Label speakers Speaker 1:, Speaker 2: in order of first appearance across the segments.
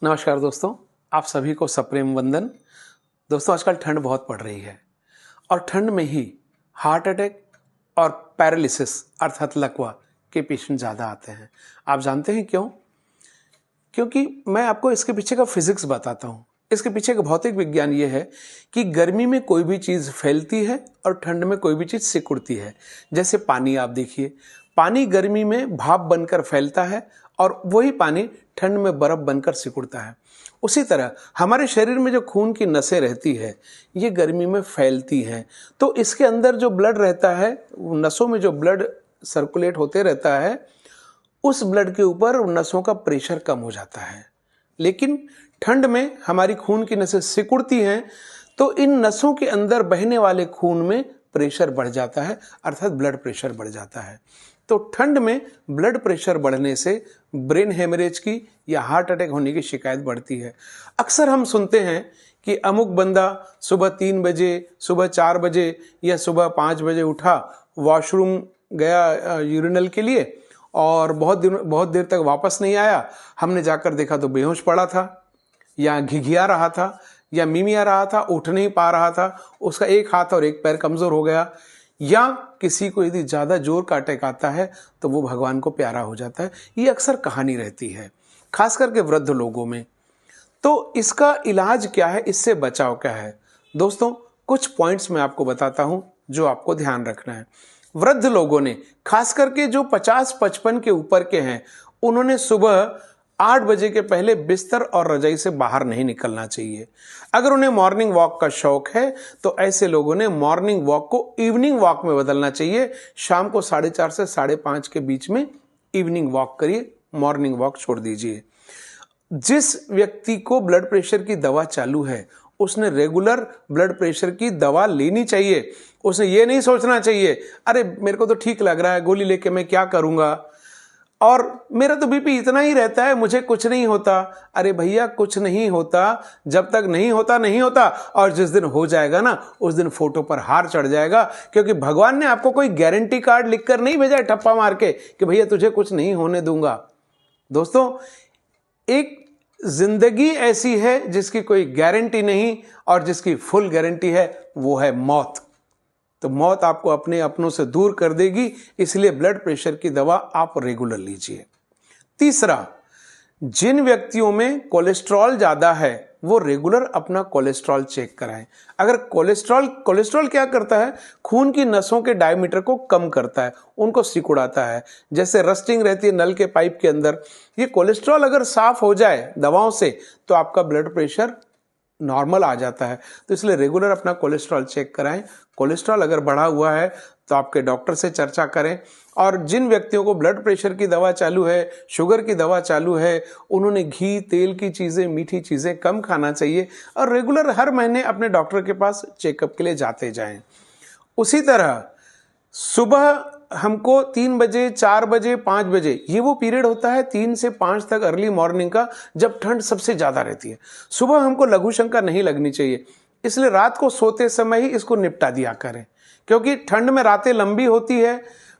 Speaker 1: नमस्कार दोस्तों, आप सभी को सप्रेम वंदन। दोस्तों, आजकल ठंड बहुत पड़ रही है और ठंड में ही हार्ट अटैक और पैरालिसिस अर्थात लकवा के पेशेंट ज़्यादा आते हैं। आप जानते हैं क्यों? क्योंकि मैं आपको इसके पीछे का फिजिक्स बताता हूँ। इसके पीछे का भौतिक विज्ञान ये है कि गर्मी में कोई भी चीज़ फैलती है और ठंड में कोई भी चीज़ सिकुड़ती है। जैसे पानी आप देखिए, पानी गर्मी में भाप बनकर फैलता है और वही पानी ठंड में बर्फ बनकर सिकुड़ता है। उसी तरह हमारे शरीर में जो खून की नसें रहती है, ये गर्मी में फैलती हैं। तो इसके अंदर जो ब्लड रहता है, नसों में जो ब्लड सर्कुलेट होते रहता है, उस ब्लड के ऊपर नसों का प्रेशर कम हो जाता है। लेकिन ठंड में हमारी खून की नसें सिकुड़ती हैं, तो इन नसों के अंदर बहने वाले खून में प्रेशर बढ़ जाता है, अर्थात ब्लड प्रेशर बढ़ जाता है। तो ठंड में ब्लड प्रेशर बढ़ने से ब्रेन हेमरेज की या हार्ट अटैक होने की शिकायत बढ़ती है। अक्सर हम सुनते हैं कि अमुक बंदा सुबह 3 बजे, सुबह 4 बजे या सुबह 5 बजे उठा, वॉशरूम गया यूरिनल के लिए और बहुत देर तक वापस नहीं आया। हमने जाकर देखा तो बेहोश पड़ा था या घिघिया रहा था या मिमिया रहा था, उठ नहीं पा रहा था, उसका एक हाथ और एक पैर कमजोर हो गया। या किसी को यदि ज़्यादा जोर का अटैक आता है तो वो भगवान को प्यारा हो जाता है। ये अक्सर कहानी रहती है, खास करके वृद्ध लोगों में। तो इसका इलाज क्या है, इससे बचाव क्या है? दोस्तों, कुछ पॉइंट्स मैं आपको बताता हूं जो आपको ध्यान रखना है। वृद्ध लोगों ने, खास करके जो 50-55 के ऊपर के हैं, उन्होंने सुबह 8 बजे के पहले बिस्तर और रजाई से बाहर नहीं निकलना चाहिए। अगर उन्हें मॉर्निंग वॉक का शौक है तो ऐसे लोगों ने मॉर्निंग वॉक को इवनिंग वॉक में बदलना चाहिए। शाम को 4:30 से 5:30 के बीच में इवनिंग वॉक करिए, मॉर्निंग वॉक छोड़ दीजिए। जिस व्यक्ति को ब्लड प्रेशर की दवा चालू है, उसने रेगुलर ब्लड प्रेशर की दवा लेनी चाहिए। उसे ये नहीं सोचना चाहिए, अरे मेरे को तो ठीक लग रहा है, गोली लेके मैं क्या करूंगा, और मेरा तो बीपी इतना ही रहता है, मुझे कुछ नहीं होता। अरे भैया, कुछ नहीं होता जब तक नहीं होता नहीं होता, और जिस दिन हो जाएगा ना, उस दिन फोटो पर हार चढ़ जाएगा। क्योंकि भगवान ने आपको कोई गारंटी कार्ड लिखकर नहीं भेजा है ठप्पा मार के कि भैया तुझे कुछ नहीं होने दूंगा। दोस्तों, एक जिंदगी ऐसी है जिसकी कोई गारंटी नहीं, और जिसकी फुल गारंटी है वो है मौत। तो मौत आपको अपने अपनों से दूर कर देगी, इसलिए ब्लड प्रेशर की दवा आप रेगुलर लीजिए। तीसरा, जिन व्यक्तियों में कोलेस्ट्रॉल ज्यादा है वो रेगुलर अपना कोलेस्ट्रॉल चेक कराएं। अगर कोलेस्ट्रॉल क्या करता है, खून की नसों के डायमीटर को कम करता है, उनको सिकुड़ाता है। जैसे रस्टिंग रहती है नल के पाइप के अंदर, ये कोलेस्ट्रॉल अगर साफ हो जाए दवाओं से तो आपका ब्लड प्रेशर नॉर्मल आ जाता है। तो इसलिए रेगुलर अपना कोलेस्ट्रॉल चेक कराएं। कोलेस्ट्रॉल अगर बढ़ा हुआ है तो आपके डॉक्टर से चर्चा करें। और जिन व्यक्तियों को ब्लड प्रेशर की दवा चालू है, शुगर की दवा चालू है, उन्होंने घी, तेल की चीज़ें, मीठी चीज़ें कम खाना चाहिए और रेगुलर हर महीने अपने डॉक्टर के पास चेकअप के लिए जाते जाएं। उसी तरह सुबह हमको 3 बजे, 4 बजे, 5 बजे, ये वो पीरियड होता है 3 से 5 तक अर्ली मॉर्निंग का, जब ठंड सबसे ज़्यादा रहती है। सुबह हमको लघु शंका नहीं लगनी चाहिए, इसलिए रात को सोते समय ही इसको निपटा दिया करें। क्योंकि ठंड में रातें लंबी होती है।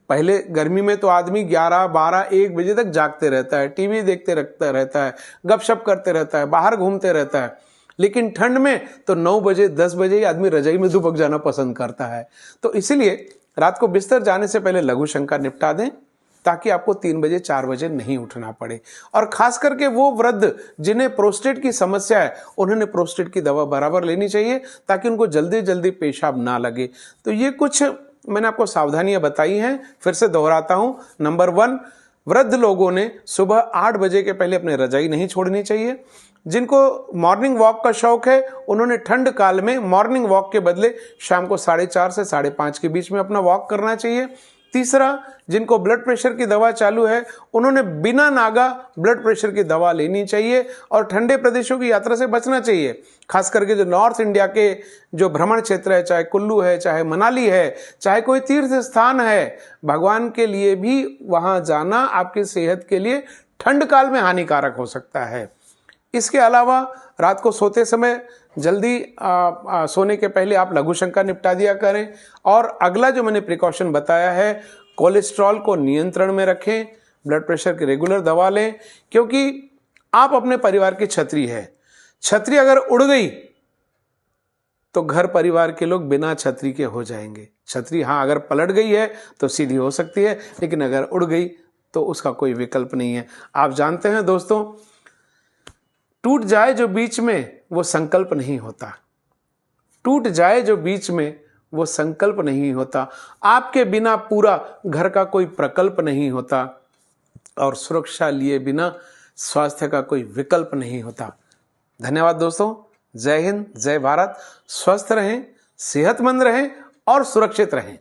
Speaker 1: पहले गर्मी में तो आदमी 11, 12, 1 बजे तक जागते रहता है, टीवी देखते रहता है, गपशप करते रहता है, बाहर घूमते रहता है। लेकिन ठंड में तो 9 बजे, 10 बजे ही आदमी रजाई में दुबक जाना पसंद करता है। तो इसीलिए रात को बिस्तर जाने से पहले लघु शंका निपटा दें, ताकि आपको 3 बजे, 4 बजे नहीं उठना पड़े। और खास करके वो वृद्ध जिन्हें प्रोस्टेट की समस्या है, उन्होंने प्रोस्टेट की दवा बराबर लेनी चाहिए, ताकि उनको जल्दी जल्दी पेशाब ना लगे। तो ये कुछ मैंने आपको सावधानियां बताई हैं, फिर से दोहराता हूं। नंबर 1, वृद्ध लोगों ने सुबह 8 बजे के पहले अपने रजाई नहीं छोड़नी चाहिए। जिनको मॉर्निंग वॉक का शौक है, उन्होंने ठंड काल में मॉर्निंग वॉक के बदले शाम को 4:30 से 5:30 के बीच में अपना वॉक करना चाहिए। तीसरा, जिनको ब्लड प्रेशर की दवा चालू है, उन्होंने बिना नागा ब्लड प्रेशर की दवा लेनी चाहिए और ठंडे प्रदेशों की यात्रा से बचना चाहिए। खास करके जो नॉर्थ इंडिया के जो भ्रमण क्षेत्र है, चाहे कुल्लू है, चाहे मनाली है, चाहे कोई तीर्थ स्थान है, भगवान के लिए भी वहां जाना आपकी सेहत के लिए ठंड काल में हानिकारक हो सकता है। इसके अलावा रात को सोते समय जल्दी सोने के पहले आप लघु शंका निपटा दिया करें। और अगला जो मैंने प्रिकॉशन बताया है, कोलेस्ट्रॉल को नियंत्रण में रखें, ब्लड प्रेशर की रेगुलर दवा लें, क्योंकि आप अपने परिवार की छतरी है। छतरी अगर उड़ गई तो घर परिवार के लोग बिना छतरी के हो जाएंगे। छतरी हाँ अगर पलट गई है तो सीधी हो सकती है, लेकिन अगर उड़ गई तो उसका कोई विकल्प नहीं है। आप जानते हैं दोस्तों, टूट जाए जो बीच में वो संकल्प नहीं होता। टूट जाए जो बीच में वो संकल्प नहीं होता। आपके बिना पूरा घर का कोई प्रकल्प नहीं होता, और सुरक्षा लिए बिना स्वास्थ्य का कोई विकल्प नहीं होता। धन्यवाद दोस्तों। जय हिंद, जय भारत। स्वस्थ रहें, सेहतमंद रहें और सुरक्षित रहें।